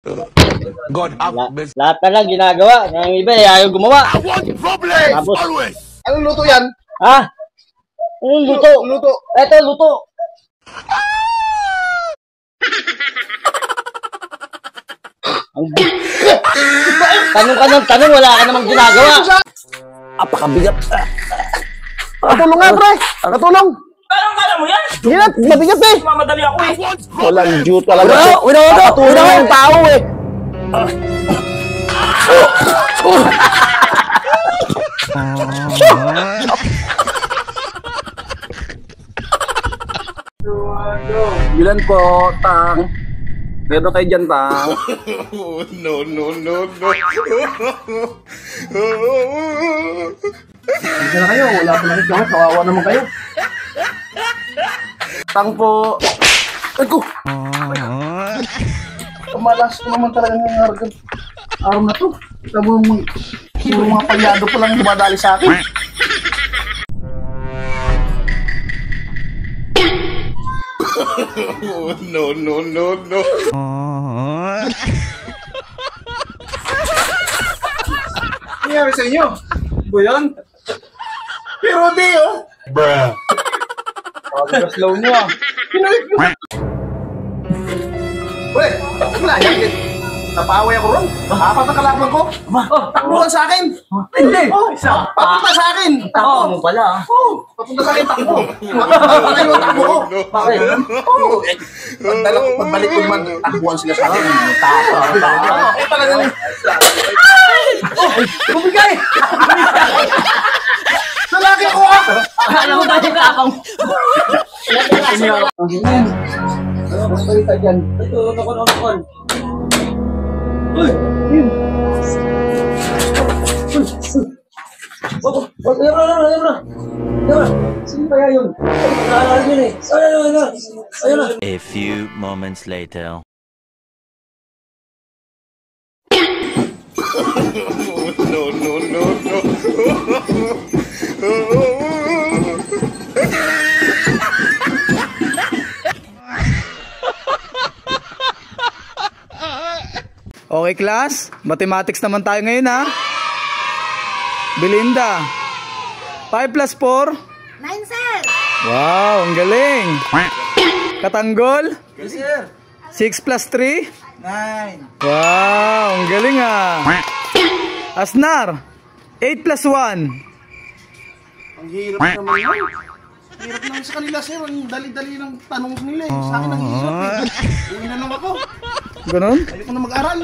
God have mercy. Lahat na lang ginagawa. Yung iba ayaw gumawa. I want problems Tapos, always. Anong luto yan? ha? Luto. Luto. Eto, luto. Tanong ka ng tanong, wala ka namang ginagawa. Apakabigat. Katulong nga, pre. Katulong. Kaya mo yan? Hirap, mabigat eh. Mamadali ako eh. Walang due talaga. Una Katulong yung tao eh. Bilan po, Tang. Meron kayo dyan, Tang. No, no, no, no. Hindi na kayo, wala pa nakit naman. Kawawa naman kayo. Tang po. Ay ko! Kamalas ko naman talaga ng araw na to. Kita mo yung mga palyado pa lang dumadali sa akin. No, no, no, no. Nangyari sa inyo? Ba yan? Pero di oh! Bruh. Slow nyo ah. Pinalit mo. Pre, wala yan. Napaway ako ron. Apat na kalaban ko. Takbuhan sa akin. Hindi. Papunta sa akin. Takbo mo pala. Papunta sa akin, takbo. Patay mo, takbo ko. Bakit? Pagbalik ko man, takbuhan sila sa akin. Eh, talagang... Bumigay! Lalaki ako ah! Alam mo tayo ka akong. Ano balita dyan? Ito, nakon. Uy! Yun! Sino kaya yun? Ayun na. A few moments later. No, no, no, no. Okay, class? Mathematics naman tayo ngayon, ha? Belinda. 5 plus 4? 9, sir. Wow, ang galing. Katanggol? Yes, sir. 6 plus 3? 9. Wow, ang galing, ha? Asnar? 8 plus 1? Ang hirap naman yun. Hirap naman sa kanila, sir. Ang dali-dali ng tanong nila eh. Sa akin ang hirap eh. Uwi na lang ako. Ganon? Ayoko na mag-aral.